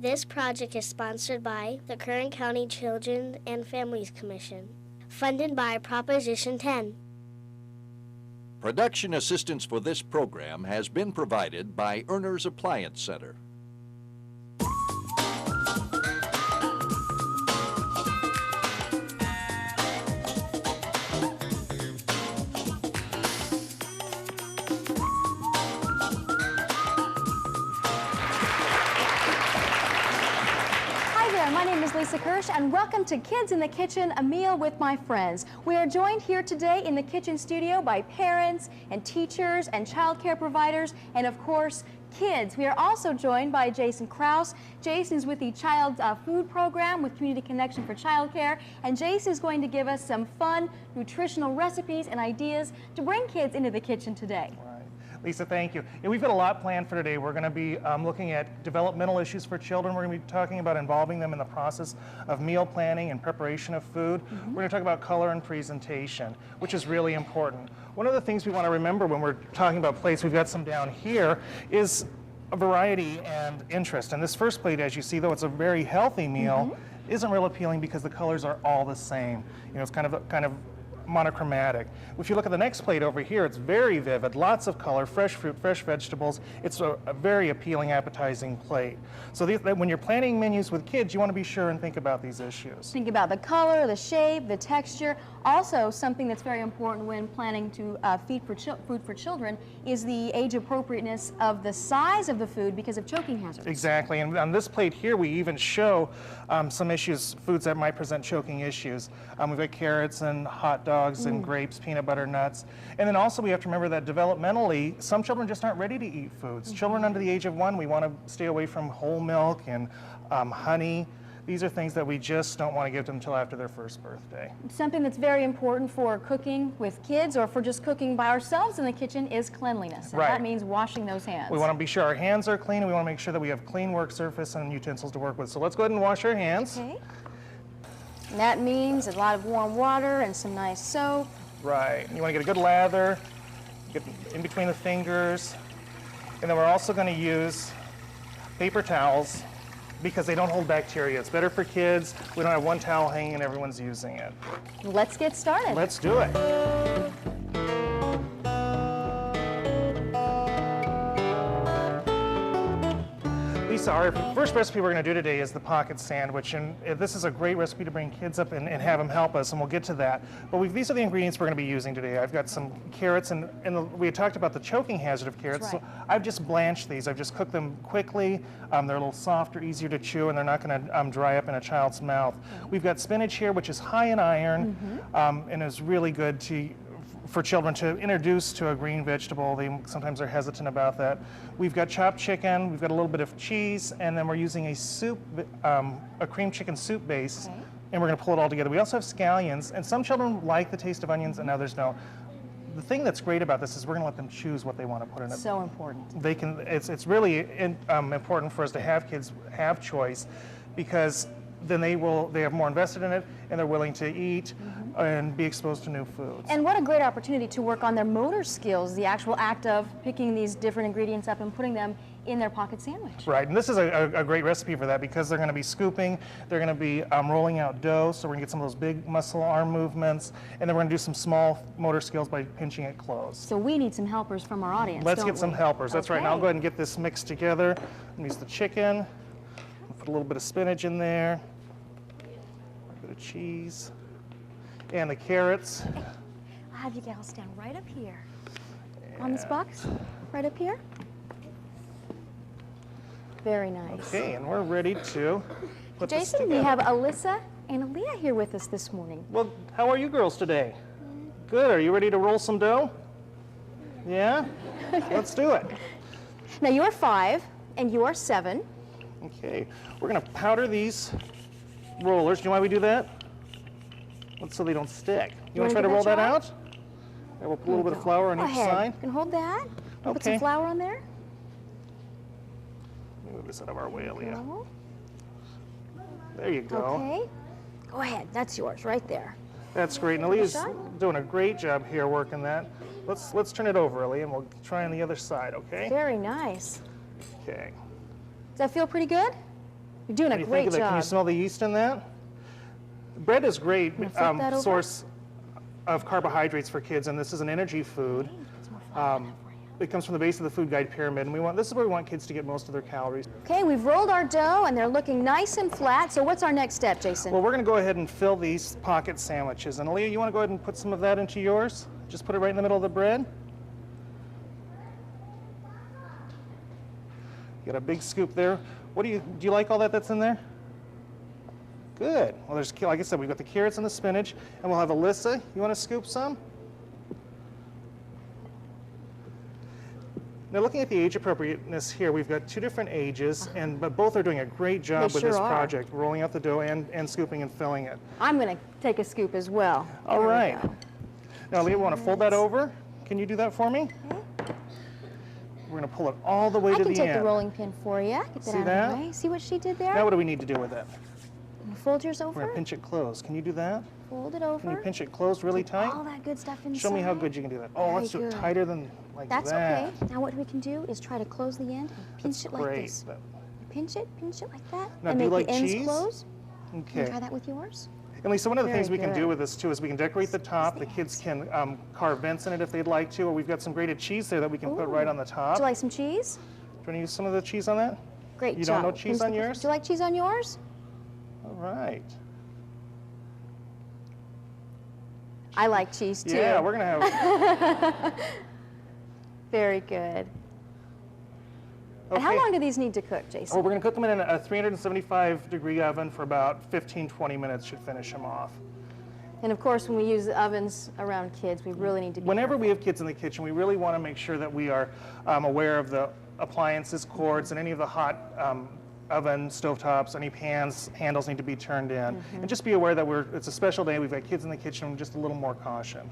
This project is sponsored by the Kern County Children and Families Commission, funded by Proposition 10. Production assistance for this program has been provided by Earner's Appliance Center. My name is Lisa Kirsch, and welcome to Kids in the Kitchen, a meal with my friends. We are joined here today in the kitchen studio by parents and teachers and child care providers and, of course, kids. We are also joined by Jason Krause. Jason is with the Child Food Program with Community Connection for Child Care, and Jason is going to give us some fun, nutritional recipes and ideas to bring kids into the kitchen today. Lisa, thank you. Yeah, we've got a lot planned for today. We're going to be looking at developmental issues for children. We're going to be talking about involving them in the process of meal planning and preparation of food. We're going to talk about color and presentation, which is really important. One of the things we want to remember when we're talking about plates, we've got some down here, is a variety and interest. And this first plate, as you see, though it's a very healthy meal, isn't real appealing because the colors are all the same. You know, it's kind of monochromatic. If you look at the next plate over here, it's very vivid, lots of color, fresh fruit, fresh vegetables. It's a very appealing, appetizing plate. So when you're planning menus with kids, you want to be sure and think about these issues. Think about the color, the shape, the texture. Also, something that's very important when planning to feed food for children is the age appropriateness of the size of the food because of choking hazards. Exactly, and on this plate here, we even show some issues, foods that might present choking issues. We've got carrots and hot dogs and grapes, peanut butter, nuts. And then also we have to remember that developmentally, some children just aren't ready to eat foods. Children under the age of 1, we want to stay away from whole milk and honey. These are things that we just don't want to give them until after their first birthday. Something that's very important for cooking with kids or for just cooking by ourselves in the kitchen is cleanliness. And that means washing those hands. We want to be sure our hands are clean, and we want to make sure that we have clean work surface and utensils to work with. So let's go ahead and wash our hands. Okay. And that means a lot of warm water and some nice soap. Right. You want to get a good lather, get in between the fingers. And then we're also going to use paper towels because they don't hold bacteria. It's better for kids. We don't have one towel hanging and everyone's using it. Let's get started. Let's do it. Lisa, our first recipe we're going to do today is the pocket sandwich, and this is a great recipe to bring kids up and have them help us, and we'll get to that. But these are the ingredients we're going to be using today. I've got some carrots, and we had talked about the choking hazard of carrots, so I've just blanched these. I've just cooked them quickly. They're a little softer, easier to chew, and they're not going to dry up in a child's mouth. We've got spinach here, which is high in iron, and is really good for children to introduce to a green vegetable. They sometimes are hesitant about that. We've got chopped chicken, we've got a little bit of cheese, and then we're using a soup, a cream chicken soup base, and we're gonna pull it all together. We also have scallions, and some children like the taste of onions and others don't. The thing that's great about this is we're gonna let them choose what they want to put in it. So important. They can, it's really important for us to have kids have choice, because then they have more invested in it and they're willing to eat and be exposed to new foods. And what a great opportunity to work on their motor skills, the actual act of picking these different ingredients up and putting them in their pocket sandwich. Right, and this is a great recipe for that because they're going to be scooping, they're going to be rolling out dough, so we're going to get some of those big muscle arm movements, and then we're going to do some small motor skills by pinching it closed. So we need some helpers from our audience. Let's get some helpers, that's right. Now I'll go ahead and get this mixed together. I'm use the chicken, put a little bit of spinach in there, a bit of cheese, and the carrots. I'll have you gals stand right up here on this box, right up here. Very nice. Okay, and we're ready to put this Jason, together. we have Alyssa and Aaliyah here with us this morning. Well, how are you girls today? Good, are you ready to roll some dough? Yeah? Let's do it. Now you're 5 and you're 7. Okay, we're gonna powder these rollers. Do you know why we do that? So they don't stick. You wanna try to roll that out? And we'll put a little bit of flour on each side. You can hold that. Okay. Put some flour on there. Let me move this out of our way, Aaliyah. There you go. Okay. Go ahead, that's yours right there. That's great. And Aaliyah's doing a great job here working that. Let's turn it over, Aaliyah, and we'll try on the other side, okay? Very nice. Okay. Does that feel pretty good? You're doing What a do you think great of that? Can you job. smell the yeast in that? Bread is great Flip that over. source of carbohydrates for kids, and this is an energy food. It comes from the base of the food guide pyramid, and this is where we want kids to get most of their calories. Okay, we've rolled our dough and they're looking nice and flat. So what's our next step, Jason? Well, we're going to go ahead and fill these pocket sandwiches. And Aaliyah, you want to go ahead and put some of that into yours? Just put it right in the middle of the bread. You got a big scoop there. Do you like all that's in there? Good. Well, there's, like I said, we've got the carrots and the spinach, and we'll have Alyssa. You want to scoop some? Now, looking at the age appropriateness here, we've got two different ages, but both are doing a great job with this project, rolling out the dough and scooping and filling it. I'm going to take a scoop as well. All right. Now, Leah, we want to fold that over. Can you do that for me? Okay. We're going to pull it all the way to the end. I can take the rolling pin for you. Get that See out that? of the way. See what she did there? Now, what do we need to do with it? Fold yours We're over. going to pinch it closed. Can you do that? Fold it over. Can you pinch it closed really tight? All that good stuff inside. Show me how good you can do that. Oh, Very let's do it good. tighter than like That's that. okay. Now what we can do is try to close the end and pinch it like Great. this. Pinch it like that. Now, and do you make like the ends cheese? close. Okay. Try that with yours. And Lisa, one of the Very things we can good. do with this too is we can decorate the top. The kids can carve vents in it if they'd like to, or we've got some grated cheese there that we can put right on the top. Would you like some cheese? Do you want to use some of the cheese on that? Great You job. don't know cheese on yours? Would you like cheese on yours? All right. I like cheese too. Yeah, we're going to have... Very good. And how long do these need to cook, Jason? Well, we're going to cook them in a 375-degree oven for about 15-20 minutes. Should finish them off. And of course, when we use ovens around kids, we really need to be Whenever careful. we have kids in the kitchen, we really want to make sure that we are aware of the appliances, cords, and any of the hot oven, stovetops, any pans, handles need to be turned in. And just be aware that it's a special day. We've got kids in the kitchen, just a little more caution.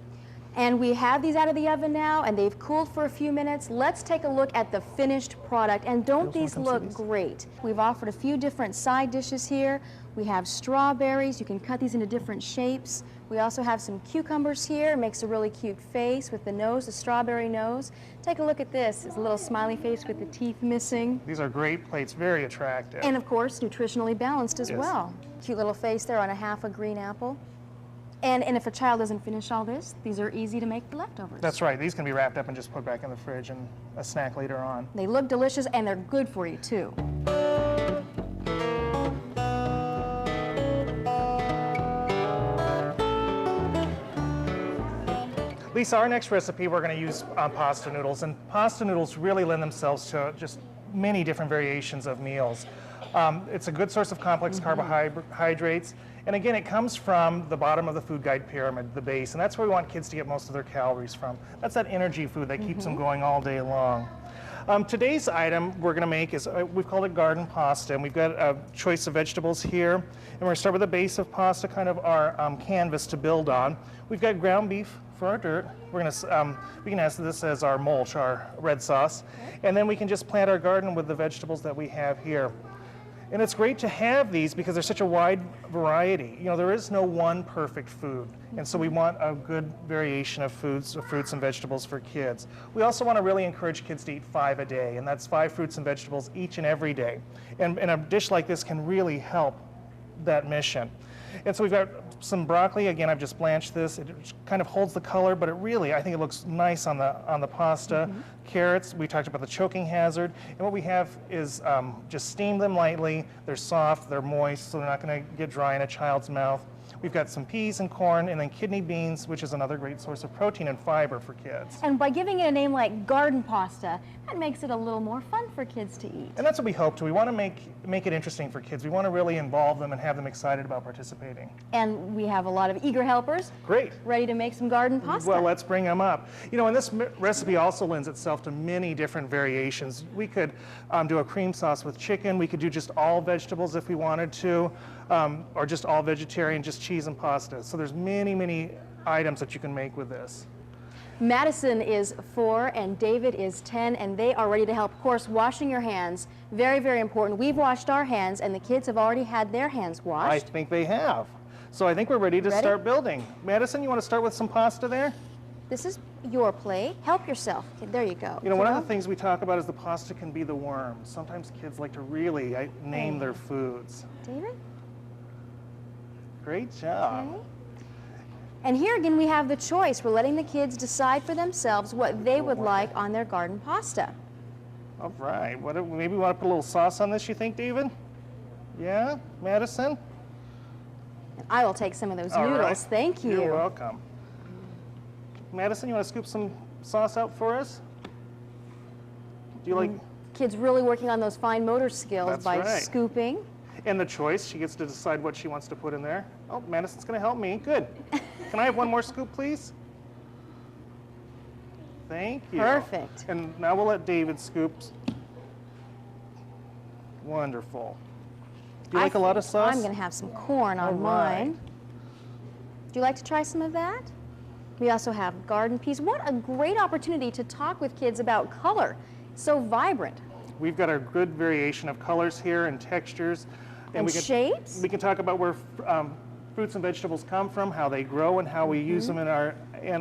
And we have these out of the oven now, and they've cooled for a few minutes. Let's take a look at the finished product. And don't these look great? We've offered a few different side dishes here. We have strawberries. You can cut these into different shapes. We also have some cucumbers here. It makes a really cute face with the nose, the strawberry nose. Take a look at this. It's a little smiley face with the teeth missing. These are great plates, very attractive. And of course, nutritionally balanced as Yes. well. Cute little face there on a half a green apple. And if a child doesn't finish all this, these are easy to make for leftovers. That's right. These can be wrapped up and just put back in the fridge and a snack later on. They look delicious and they're good for you too. Lisa, our next recipe, we're going to use pasta noodles, and pasta noodles really lend themselves to just many different variations of meals. It's a good source of complex carbohydrates, and again, it comes from the bottom of the food guide pyramid, the base, and that's where we want kids to get most of their calories from. That's that energy food that keeps them going all day long. Today's item we're going to make is, we've called it garden pasta, and we've got a choice of vegetables here, and we're going to start with a base of pasta, kind of our canvas to build on. We've got ground beef for our dirt. We're going to, we can ask this as our mulch, our red sauce, and then we can just plant our garden with the vegetables that we have here. And it's great to have these because there's such a wide variety. You know, there is no one perfect food. And so we want a good variation of foods, of fruits and vegetables for kids. We also want to really encourage kids to eat 5 a day, and that's 5 fruits and vegetables each and every day. And a dish like this can really help that mission. And so we've got some broccoli. Again, I've just blanched this. It kind of holds the color, but it really, I think it looks nice on the pasta. Carrots, we talked about the choking hazard. And what we have is just steam them lightly. They're soft, they're moist, so they're not going to get dry in a child's mouth. We've got some peas and corn, and then kidney beans, which is another great source of protein and fiber for kids. And by giving it a name like garden pasta, that makes it a little more fun for kids to eat. And that's what we hope to. We want to make it interesting for kids. We want to really involve them and have them excited about participating. And we have a lot of eager helpers Great. ready to make some garden pasta. Well, let's bring them up. You know, and this recipe also lends itself to many different variations. We could do a cream sauce with chicken. We could do just all vegetables if we wanted to, or just all vegetarian, just cheese and pasta. So there's many, many items that you can make with this. Madison is 4 and David is 10, and they are ready to help. Of course, washing your hands, very, very important. We've washed our hands, and the kids have already had their hands I washed. think they have. So I think we're ready to start building. Madison, you want to start with some pasta there? This is your plate. Help yourself. Okay, there you go. You know, one of the things we talk about is the pasta can be the worm. Sometimes kids like to really name their foods. David? Great job. Okay. And here again, we have the choice. We're letting the kids decide for themselves what they would like on their garden pasta. All right. Maybe we want to put a little sauce on this, you think, David? Yeah? Madison? And I will take some of those All noodles. right. Thank you. You're welcome. Madison, you want to scoop some sauce out for us? Do you like... Kids really working on those fine motor skills That's by right. scooping. And the choice, she gets to decide what she wants to put in there. Oh, Madison's going to help me. Good. Can I have one more scoop, please? Thank you. Perfect. And now we'll let David scoop. Wonderful. Do you like a lot of sauce? I'm going to have some corn on All right. mine. Do you like to try some of that? We also have garden peas. What a great opportunity to talk with kids about color. So vibrant. We've got a good variation of colors here and textures. And shapes? We can talk about where fruits and vegetables come from, how they grow, and how we use them in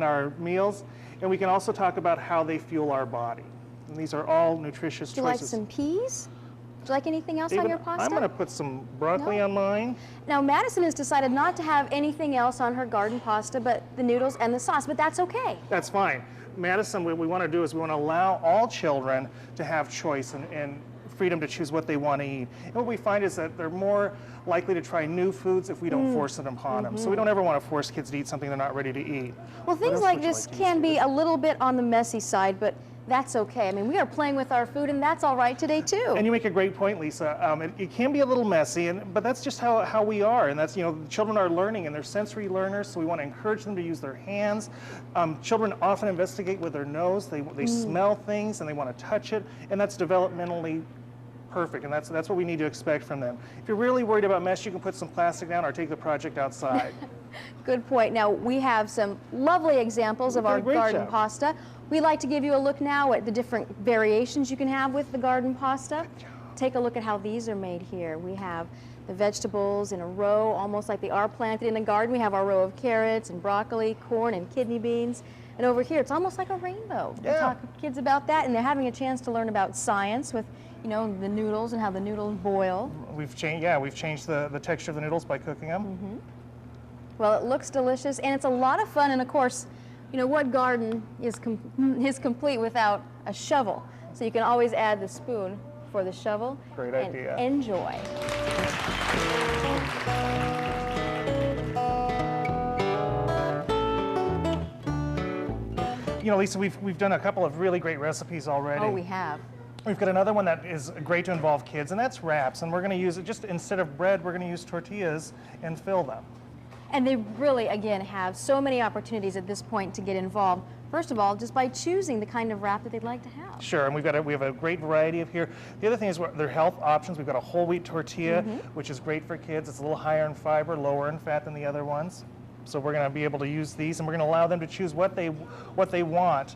our meals. And we can also talk about how they fuel our body. And these are all nutritious Do you like choices. some peas? Do you like anything else on David, your pasta? I'm going to put some broccoli on mine. Now, Madison has decided not to have anything else on her garden pasta but the noodles and the sauce, but that's okay. That's fine. Madison, what we want to do is we want to allow all children to have choice and freedom to choose what they want to eat. And what we find is that they're more likely to try new foods if we don't force it upon them. So we don't ever want to force kids to eat something they're not ready to eat. Well, What things else like would you this to use, can be David? a little bit on the messy side, but that's okay. I mean, we are playing with our food, and that's all right today, too. And you make a great point, Lisa. It can be a little messy, but that's just how we are. And that's, children are learning, and they're sensory learners, so we want to encourage them to use their hands. Children often investigate with their nose. They smell things, and they want to touch it, and that's developmentally perfect, and that's what we need to expect from them. If you're really worried about mess, you can put some plastic down or take the project outside. Good point. Now, we have some lovely examples of our Great garden job. pasta. We'd like to give you a look now at the different variations you can have with the garden pasta. Take a look at how these are made here. We have the vegetables in a row, almost like they are planted in the garden. We have our row of carrots and broccoli, corn and kidney beans. And over here, it's almost like a rainbow. We Yeah. talk to kids about that, and they're having a chance to learn about science with, the noodles and how the noodles boil. We've changed the texture of the noodles by cooking them. Well, it looks delicious, and it's a lot of fun. And of course, what garden is complete without a shovel? So you can always add the spoon for the shovel. Great and idea. Enjoy. Lisa, we've done a couple of really great recipes already. Oh, we have. We've got another one that is great to involve kids, and that's wraps. And we're going to use it just instead of bread, we're going to use tortillas and fill them. And they really, again, have so many opportunities at this point to get involved. First of all, just by choosing the kind of wrap that they'd like to have. Sure, and we have a great variety of here. The other thing is their health options. We've got a whole wheat tortilla, which is great for kids. It's a little higher in fiber, lower in fat than the other ones. So we're going to be able to use these, and we're going to allow them to choose what they want,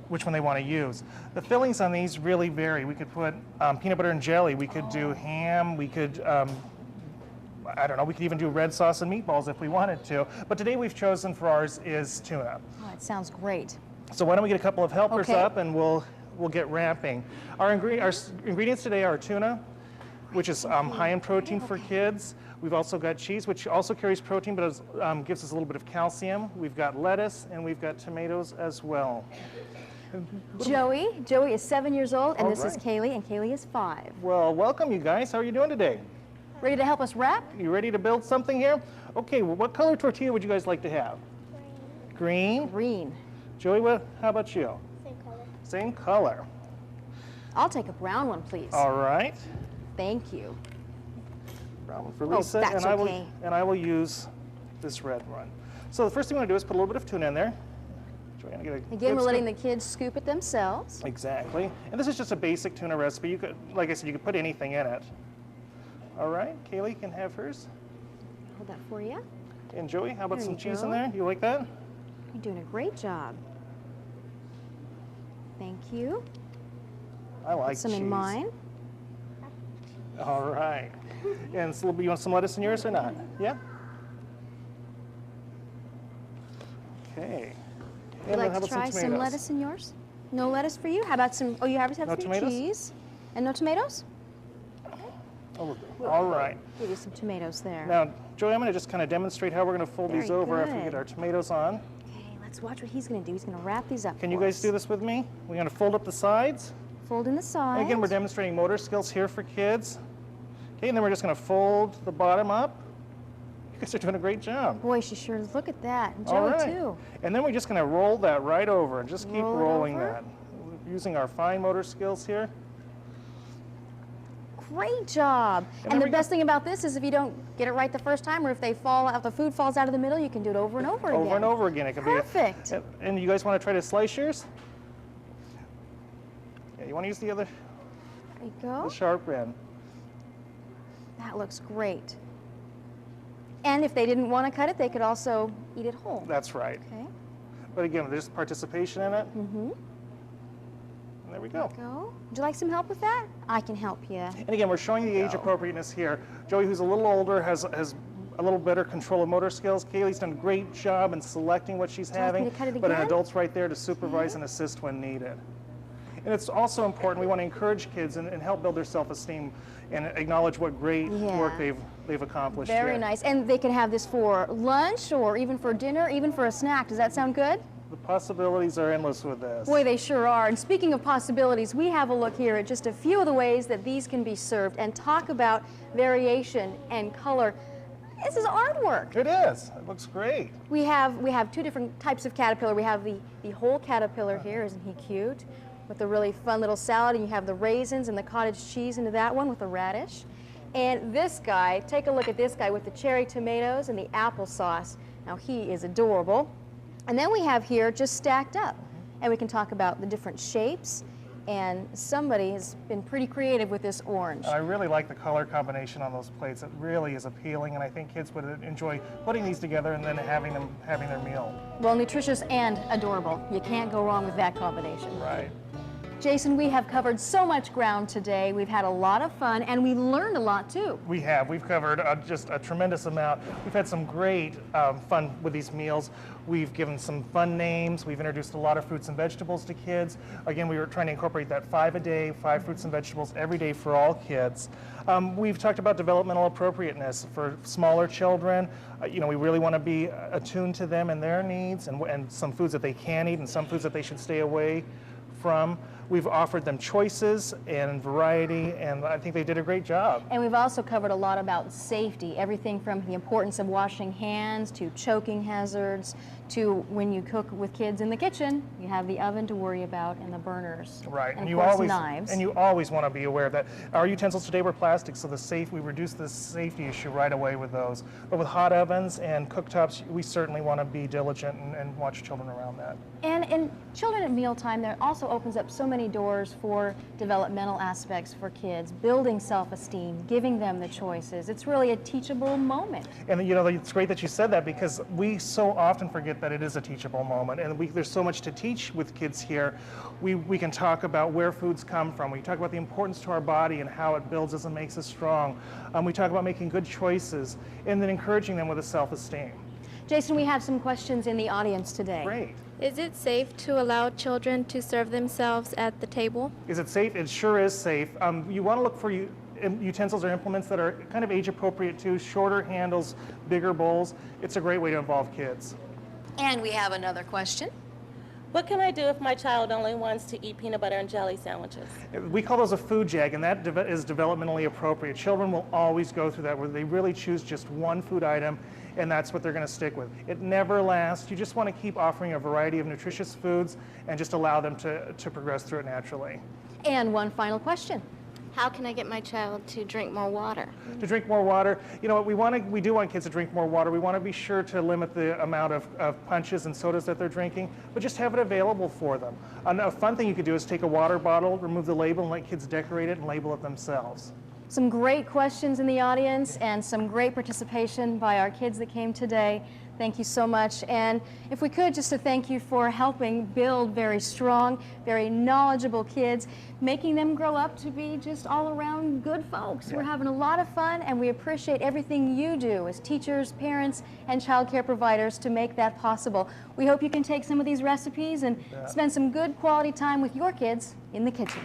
which one they want to use. The fillings on these really vary. We could put peanut butter and jelly. We could do ham. We could, I don't know, we could even do red sauce and meatballs if we wanted to. But today we've chosen for ours is tuna. Oh, it sounds great. So why don't we get a couple of helpers Okay. up, and we'll get wrapping. Our ingredients today are tuna, which is high in protein for kids. We've also got cheese, which also carries protein, but gives us a little bit of calcium. We've got lettuce, and we've got tomatoes as well. Joey is 7 years old, and All this is right. Kaylee, and Kaylee is 5. Well, welcome you guys. How are you doing today? Ready to help us wrap? You ready to build something here? Okay, well, what color tortilla would you guys like to have? Green. Green. Joey, how about you? Same color. Same color. I'll take a brown one, please. All right. Thank you. Brown one for Oh, Lisa, that's and okay. I will use this red one. So the first thing we want to do is put a little bit of tuna in there. Joanna, get a Again, good we're letting scoop. the kids scoop it themselves. Exactly. And this is just a basic tuna recipe. You could, like I said, you could put anything in it. All right, Kaylee can have hers. Hold that for you. And Joey, how about There some you cheese go. in there? You like that? You're doing a great job. Thank you. I like Put some cheese. in mine. All right. And so you want some lettuce in yours or not? Yeah? Okay. Would you like to try some lettuce in yours? No lettuce for you? How about some, oh, you have some tomatoes? cheese? And no tomatoes? Oh, all right. Give you some tomatoes there. Now, Joey, I'm going to just kind of demonstrate how we're going to fold these over after we get our tomatoes on. Okay, let's watch what he's going to do. He's going to wrap these up. Can you guys do this with me? We're going to fold up the sides. Fold in the sides. Again, we're demonstrating motor skills here for kids. Okay, and then we're just going to fold the bottom up. You guys are doing a great job. Boy, she sure is. Look at that. And All Joey, right. too. And then we're just going to roll that right over and just keep Roll it rolling over. that. Using our fine motor skills here. Great job. And And there the we best thing about this is if you don't get it right the first time, or if they fall out, the food falls out of the middle, you can do it over and over again. Over and over again. It can Perfect. be. And you guys want to try to slice yours? Yeah, you want to use the other, There you go. the sharp end. That looks great. And if they didn't want to cut it, they could also eat it whole. That's right. Okay. But again, there's participation in it. Mm-hmm. And there we go. Go. Would you like some help with that? I can help you. And again, we're showing the age appropriateness here. Joey, who's a little older, has a little better control of motor skills. Kaylee's done a great job in selecting what she's Would you like me having, to cut it but an again? adult's right there to supervise and assist when needed. And it's also important, we want to encourage kids and help build their self-esteem and acknowledge what great work they've accomplished Very here. nice. And they can have this for lunch or even for dinner, even for a snack. Does that sound good? The possibilities are endless with this. Boy, they sure are. And speaking of possibilities, we have a look here at just a few of the ways that these can be served and talk about variation and color. This is artwork. It is. It looks great. We have two different types of caterpillar. We have the whole caterpillar here. Isn't he cute? With a really fun little salad, and you have the raisins and the cottage cheese into that one with the radish. And this guy, take a look at this guy with the cherry tomatoes and the applesauce. Now he is adorable. And then we have here just stacked up, and we can talk about the different shapes. And somebody has been pretty creative with this orange. I really like the color combination on those plates. It really is appealing, and I think kids would enjoy putting these together and then having their meal. Well, nutritious and adorable. You can't go wrong with that combination. Right. Jason, we have covered so much ground today. We've had a lot of fun, and we learned a lot too. We have. We've covered just a tremendous amount. We've had some great fun with these meals. We've given some fun names. We've introduced a lot of fruits and vegetables to kids. Again, we were trying to incorporate that 5 a day, 5 fruits and vegetables every day for all kids. We've talked about developmental appropriateness for smaller children. We really want to be attuned to them and their needs, and some foods that they can eat and some foods that they should stay away from. We've offered them choices and variety, and I think they did a great job. And we've also covered a lot about safety, everything from the importance of washing hands to choking hazards to when you cook with kids in the kitchen, you have the oven to worry about and the burners. Right, and you of course always knives. and you always want to be aware of that. Our utensils today were plastic, so we reduced the safety issue right away with those. But with hot ovens and cooktops, we certainly want to be diligent and watch children around that. And children at mealtime, that also opens up so many doors for developmental aspects for kids, building self-esteem, giving them the choices. It's really a teachable moment. And it's great that you said that, because we so often forget that it is a teachable moment, and there's so much to teach with kids here. We can talk about where foods come from. We talk about the importance to our body and how it builds us and makes us strong. We talk about making good choices and then encouraging them with a self-esteem. Jason, we have some questions in the audience today. Great. Is it safe to allow children to serve themselves at the table? Is it safe? It sure is safe. You want to look for utensils or implements that are kind of age appropriate too, shorter handles, bigger bowls. It's a great way to involve kids. And we have another question. What can I do if my child only wants to eat peanut butter and jelly sandwiches? We call those a food jag, and that is developmentally appropriate. Children will always go through that, where they really choose just one food item, and that's what they're going to stick with. It never lasts. You just want to keep offering a variety of nutritious foods and just allow them to progress through it naturally. And one final question. How can I get my child to drink more water? To drink more water, we do want kids to drink more water. We want to be sure to limit the amount of punches and sodas that they're drinking, but just have it available for them. A fun thing you could do is take a water bottle, remove the label, and let kids decorate it and label it themselves. Some great questions in the audience and some great participation by our kids that came today. Thank you so much. And if we could, just to thank you for helping build very strong, very knowledgeable kids, making them grow up to be just all around good folks. We're having a lot of fun, and we appreciate everything you do as teachers, parents, and child care providers to make that possible. We hope you can take some of these recipes and spend some good quality time with your kids in the kitchen.